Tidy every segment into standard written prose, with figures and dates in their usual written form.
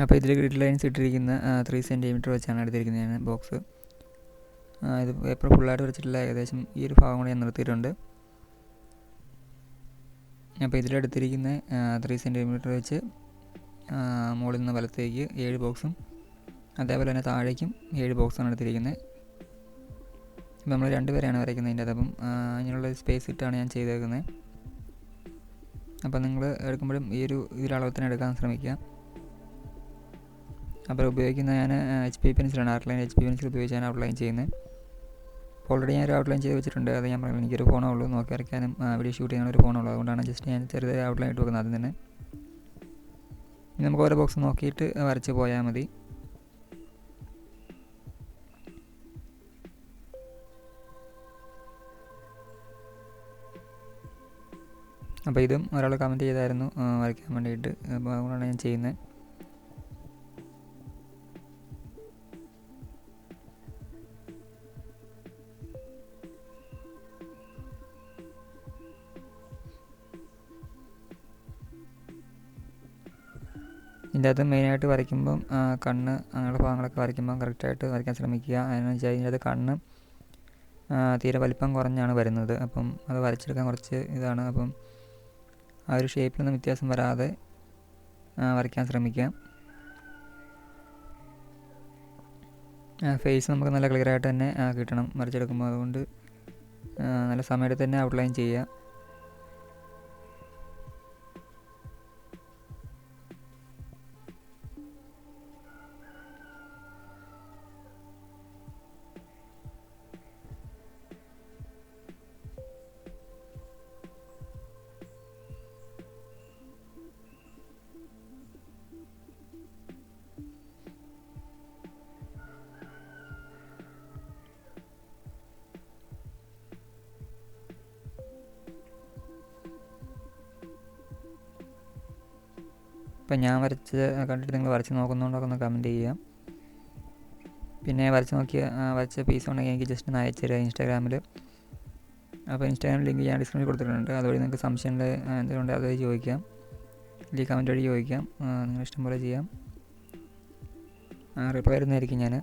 അപ്പോൾ ഇതിൽ grid lines ഇട്ടിരിക്കുന്ന 3 സെൻറ്റിമീറ്റർ വെച്ചാണ് എടുത്തിരിക്കുന്നത് ഞാൻ ബോക്സ്. ഇത് പേപ്പർ ഫുള്ളായിട്ട് വരച്ചിട്ടില്ല, ഏകദേശം ഈ ഒരു ഭാഗം കൂടി ഞാൻ നിർത്തിയിട്ടുണ്ട്. അപ്പോൾ ഇതിലെടുത്തിരിക്കുന്ന 3 സെൻറ്റിമീറ്റർ വെച്ച് മുകളിൽ നിന്ന് വലത്തേക്ക് 7 ബോക്സും അതേപോലെ തന്നെ താഴേക്കും 7 ബോക്സാണ് എടുത്തിരിക്കുന്നത്. ഇപ്പോൾ നമ്മൾ 2 പേരെയാണ് വരയ്ക്കുന്നതിൻ്റെ അത്. അപ്പം അതിനുള്ള സ്പേസ് ഇട്ടാണ് ഞാൻ ചെയ്തേക്കുന്നത്. അപ്പോൾ നിങ്ങൾ എടുക്കുമ്പോഴും ഈ ഒരു ഇതിലളവത്തിന് എടുക്കാൻ ശ്രമിക്കുക. അപ്പോൾ ഉപയോഗിക്കുന്ന ഞാൻ HP പെൻസിലാണ്, ആർട്ട് HP പെൻസിൽ ഉപയോഗിച്ചാണ് ഔട്ട്ലൈൻ ചെയ്യുന്നത്. ഓൾറെഡി ഞാൻ ഒരു ഔട്ട്ലൈൻ ചെയ്ത് വെച്ചിട്ടുണ്ട്. അത് ഞാൻ പറഞ്ഞു, എനിക്കൊരു ഫോണേ ഉള്ളൂ, നോക്കി വരയ്ക്കാനും വീഡിയോ ഷൂട്ട് ചെയ്യാനൊരു ഫോണേ ഉള്ളൂ. അതുകൊണ്ടാണ് ജസ്റ്റ് ഞാൻ ചെറുതായി ഔട്ട്ലൈൻ ഇട്ട് വെക്കുന്നത് ആദ്യം തന്നെ. നമുക്ക് ഓരോ ബോക്സ് നോക്കിയിട്ട് വരച്ച് പോയാൽ മതി. അപ്പോൾ ഇതും ഒരാൾ കമൻറ്റ് ചെയ്തായിരുന്നു വരയ്ക്കാൻ വേണ്ടിയിട്ട്. അപ്പോൾ അതുകൊണ്ടാണ് ഞാൻ ചെയ്യുന്നത്. ഇതിൻ്റെ അകത്ത് മെയിനായിട്ട് വരയ്ക്കുമ്പം കണ്ണ് അങ്ങനെയുള്ള ഭാഗങ്ങളൊക്കെ വരയ്ക്കുമ്പം കറക്റ്റായിട്ട് വരയ്ക്കാൻ ശ്രമിക്കുക. അതിനെന്ന് വെച്ചാൽ ഇതിൻ്റെ അകത്ത് കണ്ണ് തീരെ വലിപ്പം കുറഞ്ഞാണ് വരുന്നത്. അപ്പം അത് വരച്ചെടുക്കാൻ കുറച്ച് ഇതാണ്. അപ്പം ആ ഒരു ഷേപ്പിലൊന്നും വ്യത്യാസം വരാതെ വരയ്ക്കാൻ ശ്രമിക്കുക. ഫേസ് നമുക്ക് നല്ല ക്ലിയറായിട്ട് തന്നെ കിട്ടണം വരച്ചെടുക്കുമ്പോൾ. അതുകൊണ്ട് നല്ല സമയത്ത് തന്നെ ഔട്ട്ലൈൻ ചെയ്യുക. ഇപ്പം ഞാൻ വരച്ച് കണ്ടിട്ട് നിങ്ങൾ വരച്ച് നോക്കുന്നുണ്ടോ ഒന്ന് കമൻറ്റ് ചെയ്യാം. പിന്നെ വരച്ച് നോക്കിയ വരച്ച പീസ് ഉണ്ടെങ്കിൽ എനിക്ക് ജസ്റ്റ് ഒന്ന് അയച്ചു തരിക ഇൻസ്റ്റാഗ്രാമിൽ. അപ്പോൾ ഇൻസ്റ്റാഗ്രാം ലിങ്ക് ഞാൻ ഡിസ്ക്രിപ്ഷനിൽ കൊടുത്തിട്ടുണ്ട്. അതുവഴി നിങ്ങൾക്ക് സംശയമുണ്ട് എന്തെങ്കിലും അത് ചോദിക്കാം, അല്ലെങ്കിൽ കമൻറ്റ് വഴി ചോദിക്കാം. നിങ്ങൾ ഇഷ്ടം പോലെ ചെയ്യാം, റിപ്ലൈ തരുന്നതായിരിക്കും ഞാൻ.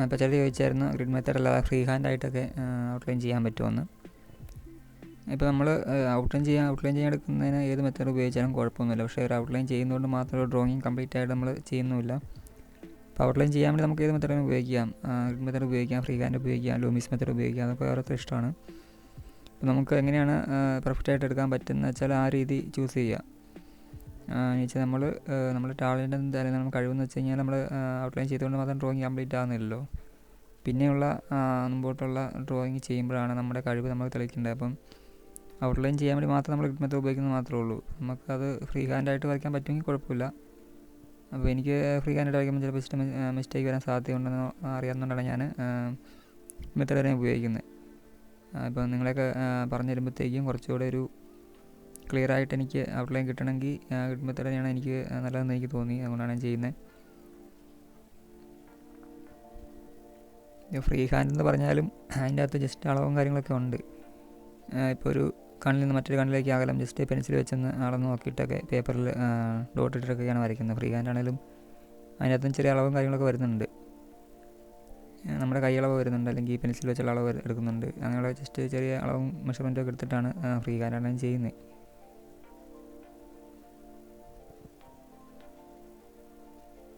അപ്പോൾ ചിലർ ചോദിച്ചായിരുന്നു ഗ്രിഡ് മെത്തേഡ് അല്ലാതെ ഫ്രീ ഹാൻഡ് ആയിട്ടൊക്കെ ഔട്ട്ലൈൻ ചെയ്യാൻ പറ്റുമെന്ന്. ഇപ്പോൾ നമ്മൾ ഔട്ട്ലൈൻ ചെയ്യാൻ എടുക്കുന്നതിന് ഏത് മെത്തേഡ് ഉപയോഗിച്ചാലും കുഴപ്പമൊന്നുമില്ല. പക്ഷേ ഒരു ഔട്ട്ലൈൻ ചെയ്യുന്നതുകൊണ്ട് മാത്രം ഒരു ഡ്രോയിങ് കംപ്ലീറ്റ് ആയിട്ട് നമ്മൾ ചെയ്യുന്നുമില്ല. അപ്പോൾ ഔട്ട്ലൈൻ ചെയ്യാൻ വേണ്ടി നമുക്ക് ഏത് മെത്തേഡും ഉപയോഗിക്കാം. ഗ്രിഡ് മെത്തേഡ് ഉപയോഗിക്കാം, ഫ്രീ ഹാൻഡ് ഉപയോഗിക്കാം, ലൂമിസ് മെത്തേഡ് ഉപയോഗിക്കാം. അതൊക്കെ ഓരോരുത്തർ ഇഷ്ടമാണ്. അപ്പോൾ നമുക്ക് എങ്ങനെയാണ് പെർഫെക്റ്റായിട്ട് എടുക്കാൻ പറ്റുന്നത് വെച്ചാൽ ആ രീതി ചൂസ് ചെയ്യുക. എന്നുവെച്ചാൽ നമ്മുടെ ടാലൻറ്റ് എന്തായാലും നമ്മൾ കഴിവെന്ന് വെച്ച് കഴിഞ്ഞാൽ നമ്മൾ ഔട്ട്ലൈൻ ചെയ്തുകൊണ്ട് മാത്രം ഡ്രോയിങ് കംപ്ലീറ്റ് ആകുന്നില്ലല്ലോ. പിന്നെയുള്ള മുമ്പോട്ടുള്ള ഡ്രോയിങ് ചെയ്യുമ്പോഴാണ് നമ്മുടെ കഴിവ് നമ്മൾ തെളിയിക്കേണ്ടത്. അപ്പം ഔട്ട്ലൈൻ ചെയ്യാൻ വേണ്ടി മാത്രം നമ്മൾ ഗ്രിഡ് മെത്തേഡ് ഉപയോഗിക്കുന്നത് മാത്രമേ ഉള്ളൂ. നമുക്കത് ഫ്രീ ഹാൻഡായിട്ട് വരയ്ക്കാൻ പറ്റുമെങ്കിൽ കുഴപ്പമില്ല. അപ്പോൾ എനിക്ക് ഫ്രീ ഹാൻഡായിട്ട് വരയ്ക്കുമ്പോൾ ചിലപ്പോൾ മിസ്റ്റേക്ക് വരാൻ സാധ്യതയുണ്ടെന്ന് അറിയാവുന്നതുകൊണ്ടാണ് ഞാൻ മെത്തേഡ് തന്നെ ഉപയോഗിക്കുന്നത്. ഇപ്പോൾ നിങ്ങളെയൊക്കെ പറഞ്ഞു തരുമ്പോഴത്തേക്കും കുറച്ചുകൂടെ ഒരു ക്ലിയർ ആയിട്ട് എനിക്ക് ഔട്ട്ലൈൻ കിട്ടണമെങ്കിൽ ഗ്രിഡ് മെത്തേഡ് തന്നെയാണ് എനിക്ക് നല്ലതെന്ന് എനിക്ക് തോന്നി. അതുകൊണ്ടാണ് ഞാൻ ചെയ്യുന്നത്. ഫ്രീ ഹാൻഡ് എന്ന് പറഞ്ഞാലും അതിൻ്റെ അകത്ത് ജസ്റ്റ് അളവും കാര്യങ്ങളൊക്കെ ഉണ്ട്. ഇപ്പോൾ ഒരു കണ്ണിൽ നിന്ന് മറ്റൊരു കണ്ണിലേക്ക് അകലം ജസ്റ്റ് പെൻസിൽ വെച്ചൊന്ന് അളന്ന് നോക്കിയിട്ടൊക്കെ പേപ്പറിൽ ഡോട്ട് ഇട്ടിട്ടൊക്കെയാണ് വരയ്ക്കുന്നത്. ഫ്രീ ഹാൻഡ് ആണെങ്കിലും അതിനകത്തും ചെറിയ അളവും കാര്യങ്ങളൊക്കെ വരുന്നുണ്ട്. നമ്മുടെ കൈയളവ് വരുന്നുണ്ട്, അല്ലെങ്കിൽ പെൻസിൽ വെച്ചുള്ള അളവ് എടുക്കുന്നുണ്ട്. അങ്ങനെയുള്ള ജസ്റ്റ് ചെറിയ അളവും മെഷർമെൻറ്റൊക്കെ എടുത്തിട്ടാണ് ഫ്രീ ഹാൻഡാണ് ചെയ്യുന്നത്.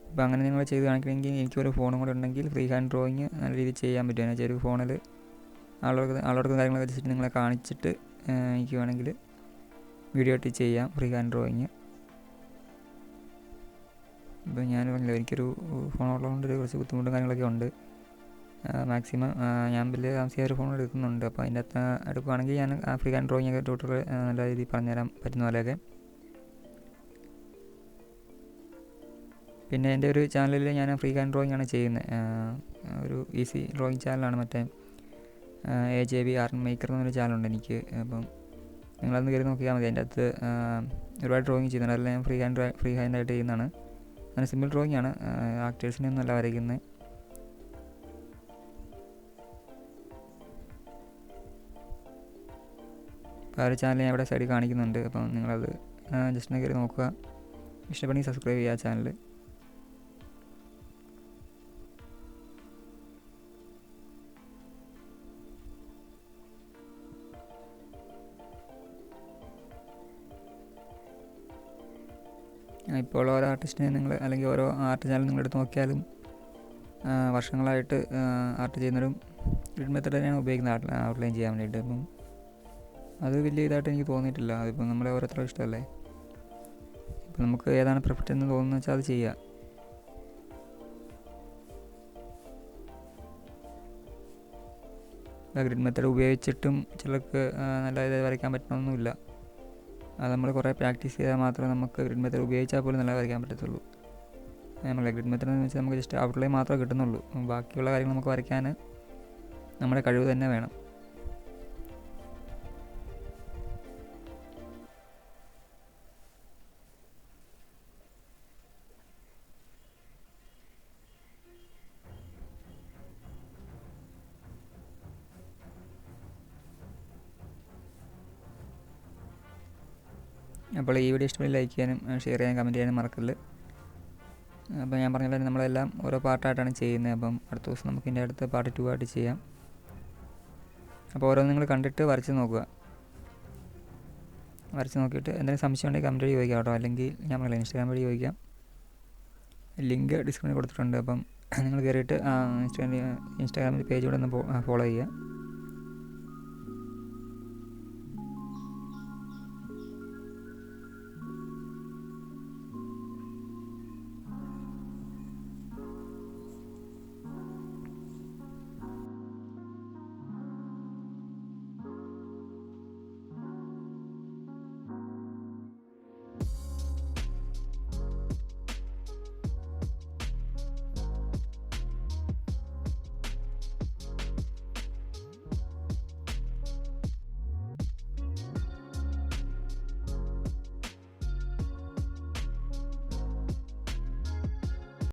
അപ്പോൾ അങ്ങനെ നിങ്ങൾ ചെയ്ത് കാണിക്കണമെങ്കിൽ എനിക്കൊരു ഫോണും കൂടെ ഉണ്ടെങ്കിൽ ഫ്രീ ഹാൻഡ് ഡ്രോയിങ് നല്ല രീതിയിൽ ചെയ്യാൻ പറ്റും. എന്നു വെച്ചാൽ ഒരു ഫോണിൽ ആളോടൊക്കെ കാര്യങ്ങളൊക്കെ വെച്ചിട്ട് നിങ്ങളെ കാണിച്ചിട്ട് എനിക്ക് വേണമെങ്കിൽ വീഡിയോ ഇട്ട് ചെയ്യാം ഫ്രീ ഹാൻഡ് ഡ്രോയിങ്. ഇപ്പോൾ ഞാൻ പറഞ്ഞില്ല, എനിക്കൊരു ഫോണുള്ളതുകൊണ്ട് കുറച്ച് ബുദ്ധിമുട്ടും കാര്യങ്ങളൊക്കെ ഉണ്ട്. മാക്സിമം ഞാൻ വലിയ താമസിയായ ഒരു ഫോൺ എടുക്കുന്നുണ്ട്. അപ്പോൾ അതിൻ്റെ അകത്ത് എടുക്കുകയാണെങ്കിൽ ഞാൻ ഫ്രീ ഹാൻഡ് ഡ്രോയിങ് ഒക്കെ ട്യൂട്ടോറിയൽ നല്ല രീതിയിൽ പറഞ്ഞുതരാൻ പറ്റുന്ന പോലെയൊക്കെ. പിന്നെ എൻ്റെ ഒരു ചാനലിൽ ഞാൻ ഫ്രീ ഹാൻഡ് ഡ്രോയിങ് ആണ് ചെയ്യുന്നത്. ഒരു ഈസി ഡ്രോയിങ് ചാനലാണ്, മറ്റേ AJB ആർട്ട് മേക്കർ എന്നൊരു ചാനലുണ്ട് എനിക്ക്. അപ്പം നിങ്ങളതൊന്ന് കയറി നോക്കിയാൽ മതി. അതിൻ്റെ അകത്ത് ഒരുപാട് ഡ്രോയിങ് ചെയ്യുന്നുണ്ട്. അതെല്ലാം ഞാൻ ഫ്രീ ഹാൻഡായിട്ട് ചെയ്യുന്നതാണ്. അങ്ങനെ സിമ്പിൾ ഡ്രോയിങ് ആണ്, ആക്ടേഴ്സിനൊന്നും അല്ല വരയ്ക്കുന്നത്. അപ്പോൾ ആ ഒരു ചാനൽ ഞാൻ ഇവിടെ സൈഡിൽ കാണിക്കുന്നുണ്ട്. അപ്പം നിങ്ങളത് ജസ്റ്റ് ഒന്ന് കയറി നോക്കുക. ഇഷ്ടപ്പെടുമെങ്കിൽ സബ്സ്ക്രൈബ് ചെയ്യുക ആ ചാനൽ. ഇപ്പോൾ ഓരോ ആർട്ടിസ്റ്റിനെ നിങ്ങൾ അല്ലെങ്കിൽ ഓരോ ആർട്ട് ചാനൽ നിങ്ങളെടുത്ത് നോക്കിയാലും വർഷങ്ങളായിട്ട് ആർട്ട് ചെയ്യുന്നവരും ഗ്രിഡ് മെത്തേഡ് തന്നെയാണ് ഉപയോഗിക്കുന്നത് ഔട്ട്ലൈൻ ചെയ്യാൻ വേണ്ടിയിട്ട്. അപ്പം അത് വലിയ ഇതായിട്ട് എനിക്ക് തോന്നിയിട്ടില്ല. അതിപ്പോൾ നമ്മളെ ഓരോരുത്തരും ഇഷ്ടമല്ലേ. ഇപ്പം നമുക്ക് ഏതാണ് പെർഫെക്റ്റ് എന്ന് തോന്നുന്നത് വെച്ചാൽ അത് ചെയ്യുക. ഗ്രിഡ് മെത്തേഡ് ഉപയോഗിച്ചിട്ടും ചിലർക്ക് നല്ല ഇതായി വരയ്ക്കാൻ പറ്റണമെന്നില്ല. അത് നമ്മൾ കുറേ പ്രാക്ടീസ് ചെയ്താൽ മാത്രമേ നമുക്ക് ഗ്രിഡ് മെത്തേഡ് ഉപയോഗിച്ചാൽ പോലും നല്ല വരയ്ക്കാൻ പറ്റത്തുള്ളൂ. നമ്മളെ ഗ്രിഡ് മെത്തേഡ് എന്ന് വെച്ചാൽ നമുക്ക് ജസ്റ്റ് ഔട്ട്ലൈൻ മാത്രമേ കിട്ടുന്നുള്ളൂ. ബാക്കിയുള്ള കാര്യങ്ങൾ നമുക്ക് വരയ്ക്കാൻ നമ്മുടെ കഴിവ് തന്നെ വേണം. അപ്പോൾ ഈ വീഡിയോ ഇഷ്ടമായി ലൈക്ക് ചെയ്യാനും ഷെയർ ചെയ്യാനും കമൻറ്റ് ചെയ്യാനും മറക്കല്ല്. അപ്പോൾ ഞാൻ പറഞ്ഞ പോലെ നമ്മളെല്ലാം ഓരോ പാർട്ടായിട്ടാണ് ചെയ്യുന്നത്. അപ്പം അടുത്ത ദിവസം നമുക്ക് ഇതിൻ്റെ അടുത്ത് പാർട്ട് 2 ആയിട്ട് ചെയ്യാം. അപ്പോൾ ഓരോന്ന് നിങ്ങൾ കണ്ടിട്ട് വരച്ച് നോക്കുക. വരച്ച് നോക്കിയിട്ട് എന്തെങ്കിലും സംശയം ഉണ്ടെങ്കിൽ കമൻറ്റ് വഴി ചോദിക്കാം കേട്ടോ. അല്ലെങ്കിൽ ഞാൻ പറഞ്ഞില്ല, ഇൻസ്റ്റാഗ്രാം വഴി ചോദിക്കാം. ലിങ്ക് ഡിസ്ക്രിപ്ഷനിൽ കൊടുത്തിട്ടുണ്ട്. അപ്പം നിങ്ങൾ കയറിയിട്ട് ഇൻസ്റ്റാഗ്രാമിൽ പേജ് കൂടെ ഒന്ന് ഫോളോ ചെയ്യുക.